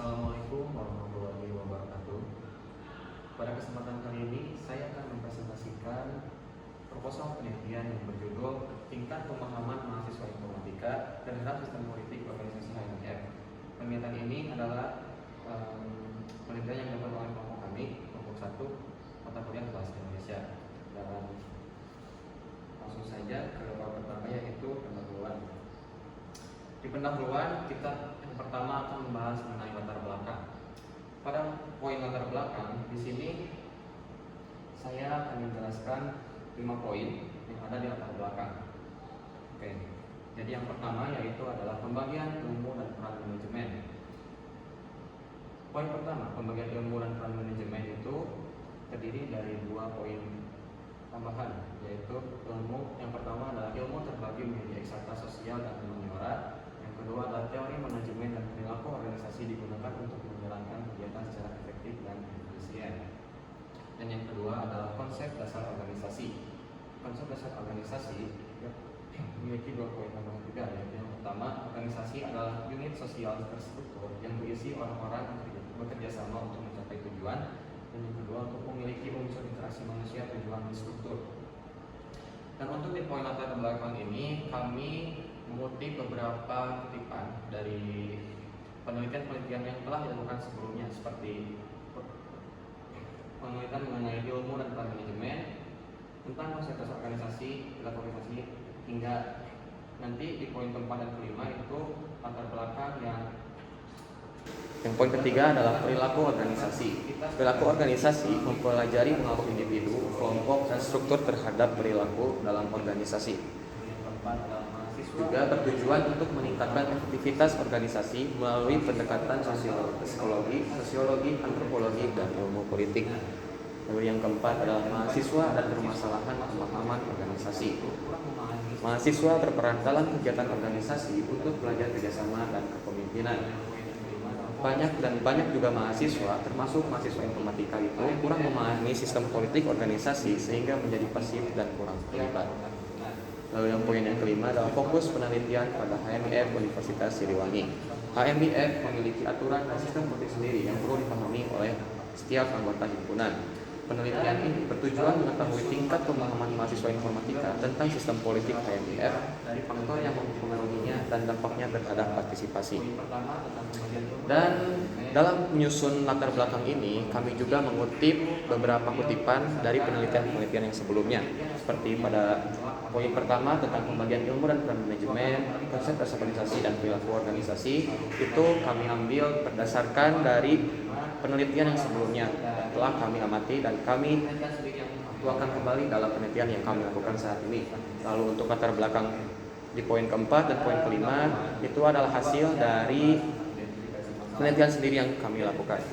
Assalamualaikum warahmatullahi wabarakatuh. Pada kesempatan kali ini, saya akan mempresentasikan proposal penelitian yang berjudul Tingkat Pemahaman Mahasiswa Informatika Terhadap Sistem Politik Organisasi HMIF. Penelitian ini adalah penelitian yang dilakukan oleh kelompok kami, kelompok 1, mata kuliah bahasa Indonesia. Dan langsung saja ke bab pertama, yaitu pendahuluan. Di pendahuluan, kita yang pertama akan membahas mengenai latar belakang. Pada poin latar belakang, di sini saya akan menjelaskan 5 poin yang ada di latar belakang. Oke. Jadi yang pertama yaitu adalah pembagian ilmu dan peran manajemen. Poin pertama, pembagian ilmu dan peran manajemen itu terdiri dari 2 poin tambahan, yaitu ilmu yang pertama adalah ilmu terbagi menjadi eksakta sosial dan humaniora. Yang kedua adalah teori manajemen dan perilaku organisasi digunakan untuk menjalankan kegiatan secara efektif dan efisien. Dan yang kedua adalah konsep dasar organisasi. Konsep dasar organisasi memiliki 2 poin tambahan juga, yaitu yang pertama, organisasi adalah unit sosial terstruktur yang berisi orang-orang yang bekerja sama untuk mencapai tujuan. Dan yang kedua, untuk memiliki unsur interaksi manusia tujuan di struktur. Dan untuk di poin latar belakang ini, kami mengutip beberapa kutipan dari penelitian-penelitian yang telah dilakukan sebelumnya, seperti penelitian mengenai ilmu dan peran manajemen, tentang konsep dasar organisasi, perilaku organisasi, hingga nanti di poin keempat dan kelima itu latar belakang yang poin ketiga adalah perilaku organisasi. Perilaku organisasi mempelajari pengaruh individu, kelompok, dan struktur terhadap perilaku dalam organisasi. Juga bertujuan untuk meningkatkan efektivitas organisasi melalui pendekatan sosiologi, antropologi, dan ilmu politik. Lalu yang keempat adalah mahasiswa dan permasalahan pemahaman organisasi. Mahasiswa berperan dalam kegiatan organisasi untuk belajar kerjasama dan kepemimpinan. Banyak juga mahasiswa, termasuk mahasiswa informatika itu kurang memahami sistem politik organisasi sehingga menjadi pasif dan kurang terlibat. Lalu yang poin yang kelima adalah fokus penelitian pada HMIF Universitas Siliwangi. HMIF memiliki aturan dan sistem politik sendiri yang perlu dipahami oleh setiap anggota himpunan. Penelitian ini bertujuan mengetahui tingkat pemahaman mahasiswa informatika tentang sistem politik HMIF, dari faktor yang mempengaruhinya dan dampaknya terhadap partisipasi. Dan dalam menyusun latar belakang ini, kami juga mengutip beberapa kutipan dari penelitian-penelitian yang sebelumnya, seperti pada poin pertama tentang pembagian ilmu dan peran manajemen, konsep dasar organisasi dan perilaku organisasi, itu kami ambil berdasarkan dari penelitian yang sebelumnya telah kami amati dan kami tuangkan kembali dalam penelitian yang kami lakukan saat ini. Lalu untuk latar belakang di poin keempat dan poin kelima itu adalah hasil dari penelitian sendiri yang kami lakukan.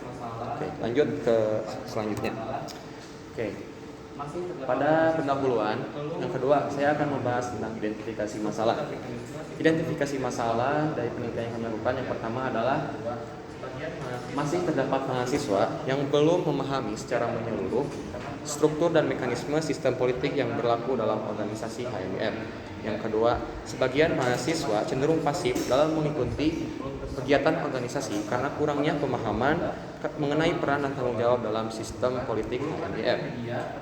Oke, lanjut ke selanjutnya. Oke. Pada pendahuluan yang kedua, saya akan membahas tentang identifikasi masalah. Identifikasi masalah dari penelitian yang kami lakukan yang pertama adalah masih terdapat mahasiswa yang belum memahami secara menyeluruh struktur dan mekanisme sistem politik yang berlaku dalam organisasi HMIF. Yang kedua, sebagian mahasiswa cenderung pasif dalam mengikuti kegiatan organisasi karena kurangnya pemahaman mengenai peran dan tanggung jawab dalam sistem politik HMIF.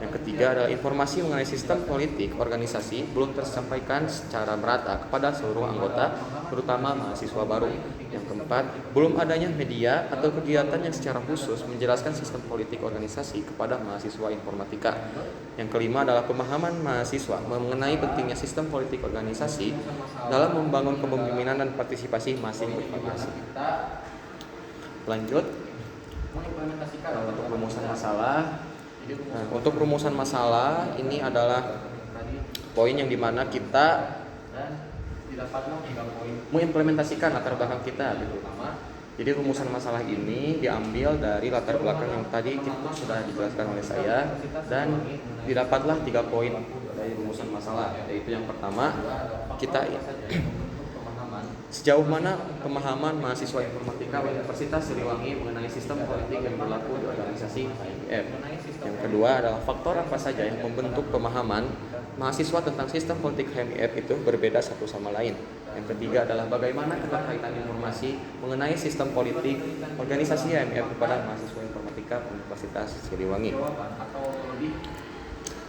Yang ketiga adalah informasi mengenai sistem politik organisasi belum tersampaikan secara merata kepada seluruh anggota, terutama mahasiswa baru. Yang keempat, belum adanya media atau kegiatan yang secara khusus menjelaskan sistem politik organisasi kepada mahasiswa informatika. Yang kelima adalah pemahaman mahasiswa mengenai pentingnya sistem politik organisasi dalam membangun kepemimpinan dan partisipasi masih bervariasi. Lanjut, untuk rumusan masalah. Untuk rumusan masalah ini adalah poin yang dimana kita mengimplementasikan latar belakang kita gitu. Jadi rumusan masalah ini diambil dari latar belakang yang tadi sudah dijelaskan oleh saya, dan didapatlah 3 poin dari rumusan masalah, yaitu yang pertama, kita sejauh mana pemahaman mahasiswa informatika Universitas Siliwangi mengenai sistem politik yang berlaku di organisasi HMIF. Yang kedua adalah faktor apa saja yang membentuk pemahaman mahasiswa tentang sistem politik HMIF itu berbeda satu sama lain. Yang ketiga adalah bagaimana keterkaitan informasi mengenai sistem politik organisasi HMIF kepada mahasiswa informatika Universitas Siliwangi.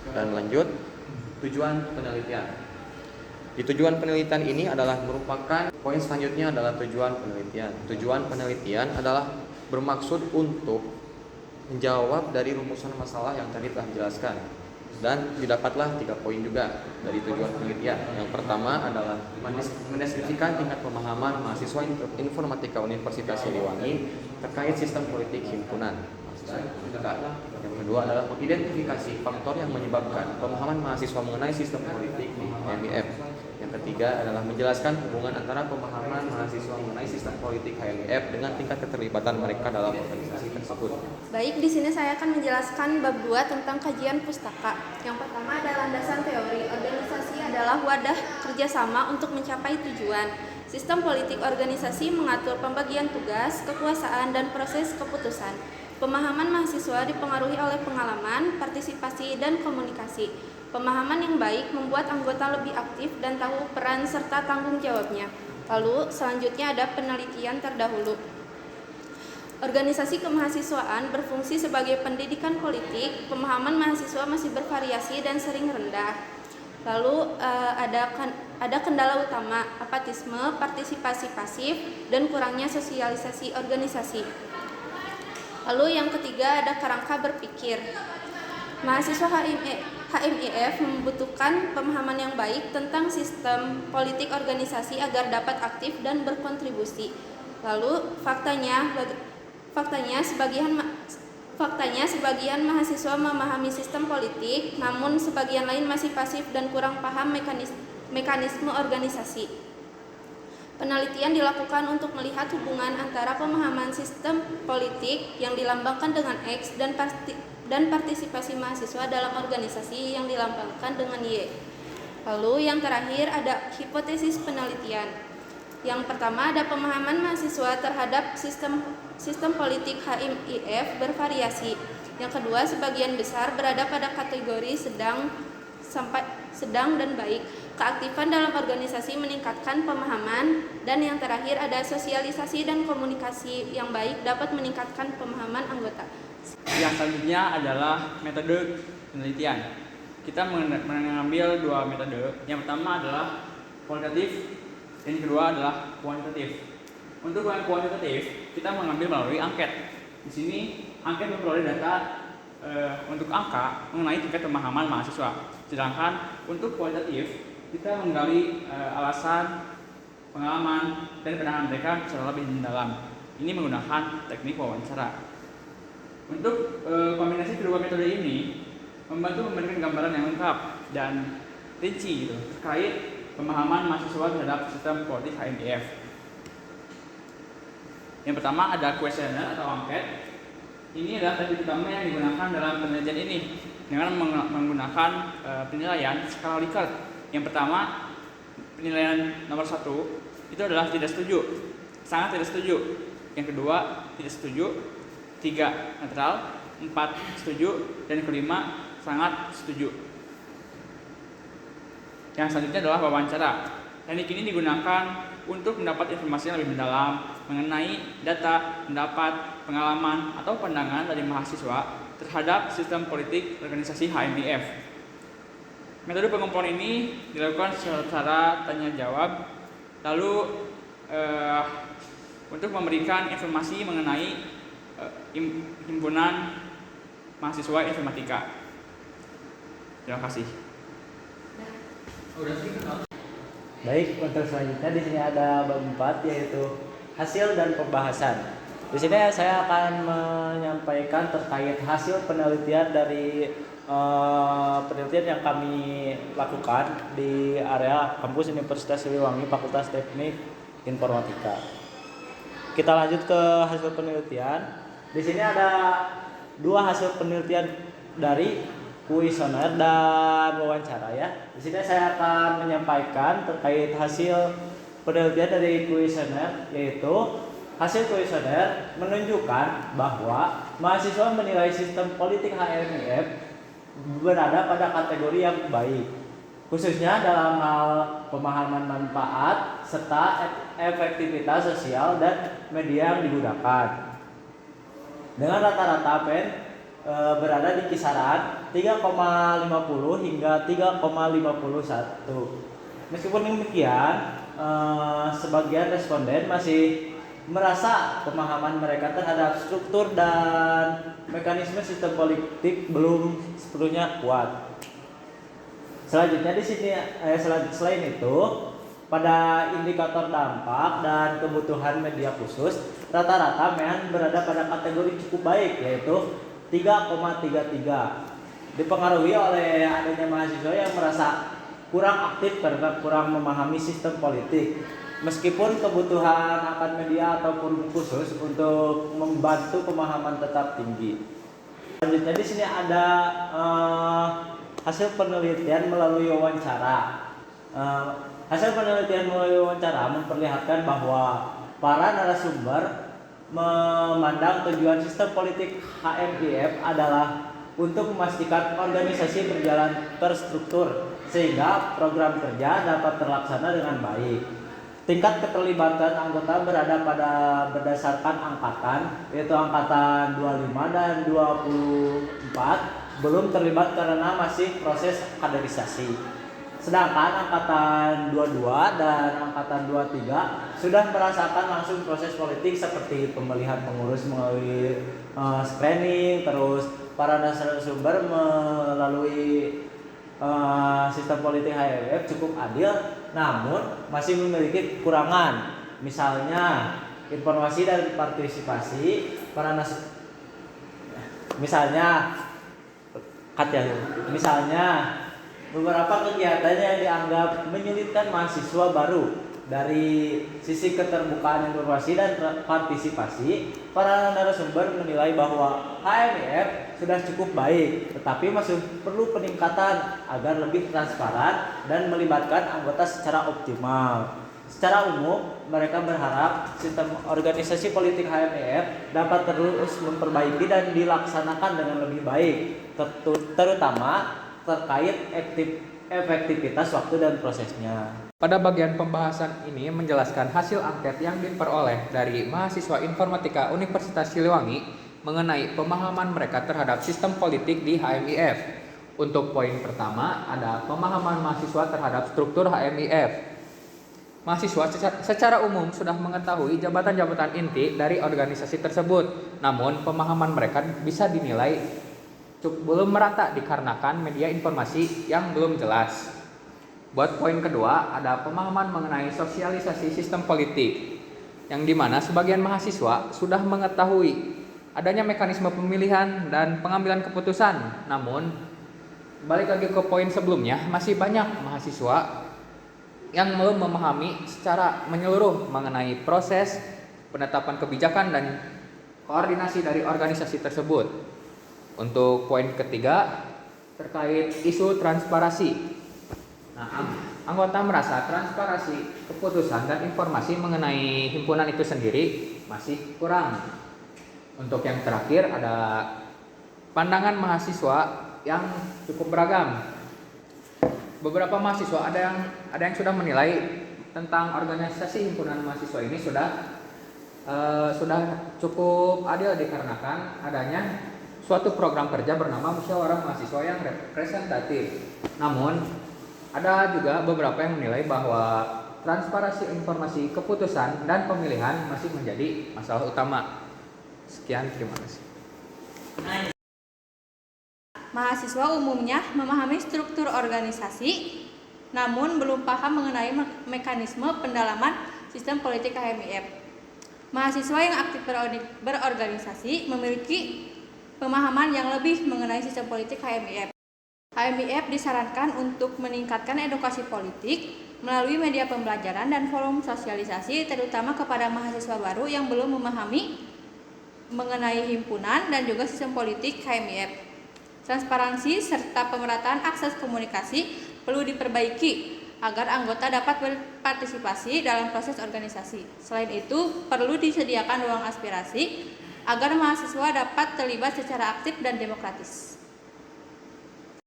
Dan lanjut, tujuan penelitian. Di tujuan penelitian ini adalah merupakan poin selanjutnya adalah tujuan penelitian. Tujuan penelitian adalah bermaksud untuk menjawab dari rumusan masalah yang tadi telah dijelaskan. Dan didapatlah 3 poin juga dari tujuan penelitian. Yang pertama adalah mendeskripsikan tingkat pemahaman mahasiswa informatika Universitas Siliwangi terkait sistem politik himpunan mahasiswa informatika. Yang kedua adalah mengidentifikasi faktor yang menyebabkan pemahaman mahasiswa mengenai sistem politik di HMIF. Yang ketiga adalah menjelaskan hubungan antara pemahaman mahasiswa mengenai sistem politik HMIF dengan tingkat keterlibatan mereka dalam organisasi tersebut. Baik, di sini saya akan menjelaskan bab 2 tentang kajian pustaka. Yang pertama adalah landasan teori. Organisasi adalah wadah kerjasama untuk mencapai tujuan. Sistem politik organisasi mengatur pembagian tugas, kekuasaan, dan proses keputusan. Pemahaman mahasiswa dipengaruhi oleh pengalaman, partisipasi, dan komunikasi. Pemahaman yang baik membuat anggota lebih aktif dan tahu peran serta tanggung jawabnya. Lalu, selanjutnya ada penelitian terdahulu. Organisasi kemahasiswaan berfungsi sebagai pendidikan politik. Pemahaman mahasiswa masih bervariasi dan sering rendah. Lalu ada kendala utama, apatisme, partisipasi pasif, dan kurangnya sosialisasi organisasi. Lalu yang ketiga ada kerangka berpikir. Mahasiswa HMIF membutuhkan pemahaman yang baik tentang sistem politik organisasi agar dapat aktif dan berkontribusi. Lalu faktanya sebagian mahasiswa memahami sistem politik, namun sebagian lain masih pasif dan kurang paham mekanisme organisasi. Penelitian dilakukan untuk melihat hubungan antara pemahaman sistem politik yang dilambangkan dengan X dan partisipasi mahasiswa dalam organisasi yang dilambangkan dengan Y. Lalu yang terakhir ada hipotesis penelitian. Yang pertama ada pemahaman mahasiswa terhadap sistem politik HMIF bervariasi. Yang kedua, sebagian besar berada pada kategori sedang dan baik. Keaktifan dalam organisasi meningkatkan pemahaman. Dan yang terakhir ada sosialisasi dan komunikasi yang baik dapat meningkatkan pemahaman anggota. Yang selanjutnya adalah metode penelitian. Kita mengambil 2 metode. Yang pertama adalah kualitatif, dan yang kedua adalah kuantitatif. Untuk yang kuantitatif, kita mengambil melalui angket. Di sini angket memperoleh data untuk angka mengenai tingkat pemahaman mahasiswa. Sedangkan untuk kualitatif, kita menggali alasan, pengalaman, dan pandangan mereka secara lebih mendalam. Ini menggunakan teknik wawancara. Untuk kombinasi kedua metode ini membantu memberikan gambaran yang lengkap dan rinci terkait pemahaman mahasiswa terhadap sistem politik HMIF. Yang pertama ada kuesioner atau angket. Ini adalah teknik utama yang digunakan dalam penelitian ini dengan menggunakan penilaian skala Likert. Yang pertama, penilaian nomor 1 itu adalah tidak setuju, sangat tidak setuju. Yang kedua, tidak setuju. 3, netral. 4, setuju. Dan kelima, sangat setuju. Yang selanjutnya adalah wawancara. Teknik ini digunakan untuk mendapat informasi yang lebih mendalam mengenai data, pendapat, pengalaman, atau pandangan dari mahasiswa terhadap sistem politik organisasi HMIF. Metode pengumpulan ini dilakukan secara tanya jawab, lalu untuk memberikan informasi mengenai himpunan mahasiswa informatika. Terima kasih. Baik, untuk selanjutnya di sini ada bab 4 yaitu hasil dan pembahasan. Di sini saya akan menyampaikan terkait hasil penelitian dari penelitian yang kami lakukan di area kampus Universitas Siliwangi Fakultas Teknik Informatika. Kita lanjut ke hasil penelitian. Di sini ada 2 hasil penelitian dari kuesioner dan wawancara ya. Di sini saya akan menyampaikan terkait hasil penelitian dari kuesioner, yaitu hasil kuesioner menunjukkan bahwa mahasiswa menilai sistem politik HMIF berada pada kategori yang baik, khususnya dalam hal pemahaman manfaat serta efektivitas sosial dan media yang digunakan. Dengan rata-rata PEN berada di kisaran 3,50 hingga 3,51. Meskipun demikian, sebagian responden masih merasa pemahaman mereka terhadap struktur dan mekanisme sistem politik belum sepenuhnya kuat. Selanjutnya di sini selain itu, pada indikator dampak dan kebutuhan media khusus, rata-rata MEAN berada pada kategori cukup baik, yaitu 3,33. Dipengaruhi oleh adanya mahasiswa yang merasa kurang aktif karena kurang memahami sistem politik. Meskipun kebutuhan akan media ataupun khusus untuk membantu pemahaman tetap tinggi. Selanjutnya di sini ada hasil penelitian melalui wawancara. Hasil penelitian melalui wawancara memperlihatkan bahwa para narasumber memandang tujuan sistem politik HMIF adalah untuk memastikan organisasi berjalan terstruktur sehingga program kerja dapat terlaksana dengan baik. Tingkat keterlibatan anggota berada pada berdasarkan angkatan, yaitu angkatan 25 dan 24 belum terlibat karena masih proses kaderisasi. Sedangkan angkatan 22 dan angkatan 23 sudah merasakan langsung proses politik seperti pemilihan pengurus melalui screening, terus para narasumber melalui sistem politik HMIF cukup adil, namun masih memiliki kekurangan. Misalnya informasi dan partisipasi para misalnya beberapa kegiatan yang dianggap menyulitkan mahasiswa baru. Dari sisi keterbukaan informasi dan partisipasi, para narasumber menilai bahwa HMIF sudah cukup baik, tetapi masih perlu peningkatan agar lebih transparan dan melibatkan anggota secara optimal. Secara umum, mereka berharap sistem organisasi politik HMIF dapat terus memperbaiki dan dilaksanakan dengan lebih baik, terutama terkait efektivitas waktu dan prosesnya. Pada bagian pembahasan ini menjelaskan hasil angket yang diperoleh dari mahasiswa informatika Universitas Siliwangi mengenai pemahaman mereka terhadap sistem politik di HMIF. Untuk poin pertama ada pemahaman mahasiswa terhadap struktur HMIF. Mahasiswa secara umum sudah mengetahui jabatan-jabatan inti dari organisasi tersebut, namun pemahaman mereka bisa dinilai belum merata dikarenakan media informasi yang belum jelas. Buat poin kedua, ada pemahaman mengenai sosialisasi sistem politik, yang dimana sebagian mahasiswa sudah mengetahui adanya mekanisme pemilihan dan pengambilan keputusan. Namun, balik lagi ke poin sebelumnya, masih banyak mahasiswa yang belum memahami secara menyeluruh mengenai proses penetapan kebijakan dan koordinasi dari organisasi tersebut. Untuk poin ketiga, terkait isu transparansi. Nah, anggota merasa transparansi keputusan dan informasi mengenai himpunan itu sendiri masih kurang. Untuk yang terakhir ada pandangan mahasiswa yang cukup beragam. Beberapa mahasiswa ada yang sudah menilai tentang organisasi himpunan mahasiswa ini sudah cukup adil dikarenakan adanya suatu program kerja bernama Musyawarah Mahasiswa yang representatif. Namun ada juga beberapa yang menilai bahwa transparansi informasi keputusan dan pemilihan masih menjadi masalah utama. Sekian, terima kasih. Mahasiswa umumnya memahami struktur organisasi, namun belum paham mengenai mekanisme pendalaman sistem politik HMIF. Mahasiswa yang aktif berorganisasi memiliki pemahaman yang lebih mengenai sistem politik HMIF. HMIF disarankan untuk meningkatkan edukasi politik melalui media pembelajaran dan forum sosialisasi, terutama kepada mahasiswa baru yang belum memahami mengenai himpunan dan juga sistem politik HMIF. Transparansi serta pemerataan akses komunikasi perlu diperbaiki agar anggota dapat berpartisipasi dalam proses organisasi. Selain itu, perlu disediakan ruang aspirasi agar mahasiswa dapat terlibat secara aktif dan demokratis.